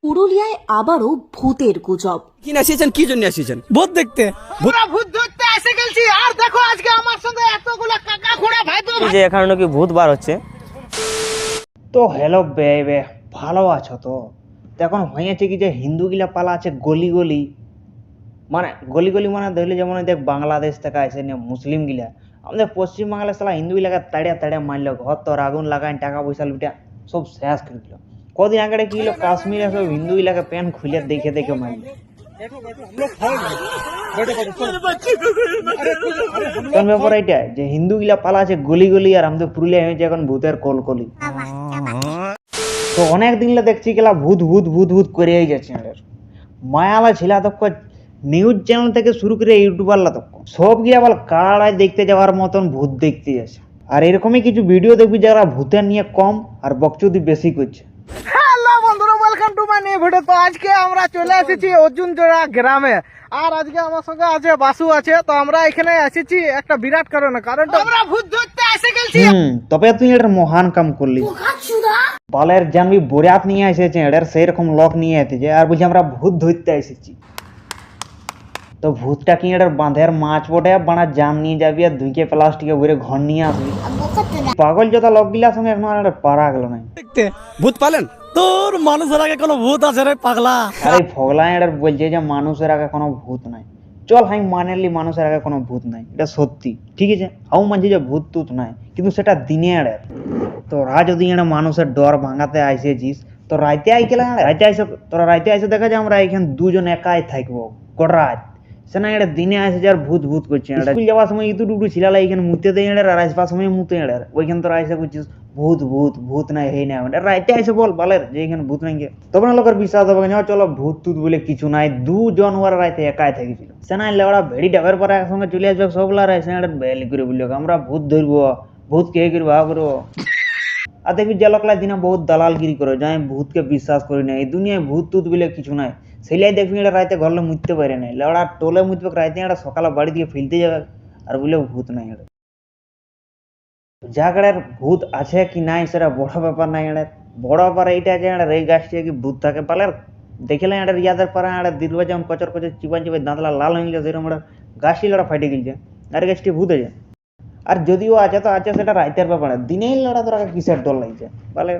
পুরুলিয়ায় আবারও ভূতের গুজব। কি আসিয়েছেন, কি জন্য আসিয়েছেন? ভূত দেখতে। ভূত ধরতে এসে গেছি। আর দেখো আজকে আমার সঙ্গে এতগুলো কাকা খোড়া ভাই তো যে এখানে নাকি ভূত বার হচ্ছে। তো হ্যালো বে ভালো আছো তো? এখন হয়েছে কি যে হিন্দুগুলা পালা আছে গলি গলি, মানে গলি গলি মানে ধরলে যেমন দেখ বাংলাদেশ থেকে আসে নিয়ে মুসলিম গিলা আমাদের পশ্চিমবাংলায় সালা হিন্দুগুলাকে তাড়িয়া তাড়িয়া মারলো, ঘর তোর আগুন লাগাই টাকা পয়সা লুটিয়া সব শেষ করে দিল। কদিন আগে কি হলো, কাশ্মীরে সব হিন্দুগুলাকে প্যান্ট খুলে দেখে দেখে মারলো। কোন ব্যাপার এটা যে হিন্দুগুলা পালা আছে গলি গলি, আর আমাদের পুরুলিয়া হয়েছে এখন ভূতের কলকলি। তো অনেক দিন দেখছি গেলা ভূত ভূত ভূত ভূত করেই যাচ্ছে। মায়ালা ছিলা তক নিউজ চ্যানেল থেকে শুরু করে ইউটিউবারলা তক সব গিয়ে আবার কাড়ায় দেখতে যাওয়ার মতন ভূত দেখতে যাচ্ছে। আর এরকমই কিছু ভিডিও দেখবি যারা ভূতের নিয়ে কম আর বকচুদি বেশি করছে। হ্যালো বন্ধুরা, welcome to my new video. তো আজকে আমরা চলে এসেছি অর্জুনজোড়া গ্রামে, আর আজকে আমার সঙ্গে আছে বাসু আছে। তো আমরা এখানে এসেছি একটা বিরাট কারণে, কারণটা আমরা ভূত ধরতে এসে গেছি। তবে তুই এটা মহান কাম করলি। বালের জানবি বরিয়াত নিয়ে এসেছে এটার সেই রকম লক নিয়ে এসেছে, আর বুঝি আমরা ভূত ধরতে এসেছি। তো ভূতটা কি এটার বাঁধের মাছ পটে বানা জাম নিয়ে যাবি আর ধুইকে প্লাস্টিকে ভরে ঘর নিয়ে আসবি। পাগল যত লোক গিলা সঙ্গে এখন আর পারা গেল না। দেখতে ভূত পালেন? তোর মানুষের আগে কোনো ভূত আছে রে পাগলা? আরে ফগলা এটার বলছে যে মানুষের আগে কোনো ভূত নাই। চল আমি মানেলি মানুষের আগে কোনো ভূত নাই, এটা সত্যি ঠিক আছে। আও মানছি যে ভূত টুত নাই, কিন্তু সেটা দিনে এড়ের। তোরা যদি এটা মানুষের ডর ভাঙাতে আইসেছিস তো রাইতে আই গেলে রাইতে আইসে, তোরা রাইতে আইসে দেখা যায় আমরা এখানে দুজন একাই থাকবো গোটা সে না এটা দিনে আসে যার ভূত ভূত করছে। স্কুল যাওয়ার সময় ইতু টুকু ছিলালা এখানে মুতে দেয় এড়ার, আর আসবার সময় মুতে এড়ার। ওইখানে তোরা আইসে করছিস ভূত ভূত ভূত নাই হেই নাই, রাইতে আইসে বল বালের যে এখানে ভূত নাই। তবে না লোকের বিশ্বাস হবে না, চলো ভূত টুত বলে কিছু নাই। দুজন ওরা রাইতে একাই থাকেছিল। সে না ওরা ভেড়ি ডাবের পরে একসঙ্গে চলে আসবে সবলা রাইসে বেলি করে বললো আমরা ভূত ধরবো, ভূত কে করবো করবো। আর দেখবি যে লোকলা দিনে বহুত দালালগিরি করে যে আমি ভূতকে বিশ্বাস করি না, এই দুনিয়ায় ভূত টুত বলে কিছু নাই। সেইলাই দেখবি এটা রাইতে ঘরলে মুততে পারে নাই, ওরা টোলে মুতবে রাইতে, এটা সকালে বাড়ি দিয়ে ফেলতে যাবে আর বলে ভূত নাই। এটা জাগড়ের ভূত আছে কি নাই সেটা বড় ব্যাপার নাই। এটা বড় ব্যাপার এইটা যে এটা এই গাছটি কি ভূত থাকে পালের দেখলে এটা ইয়াদের পারে এটা দিলবা যেমন কচর কচর চিবান চিবাই দাঁতলা লাল হয়ে গেছে, সেরকম এটা গাছটি লড়া ফাইটে গেছে আর গাছটি ভূত আছে। আর যদিও আছে তো আছে সেটা রাইতের ব্যাপার, দিনেই লড়া তোরা কিসের ডর লাগছে বলে।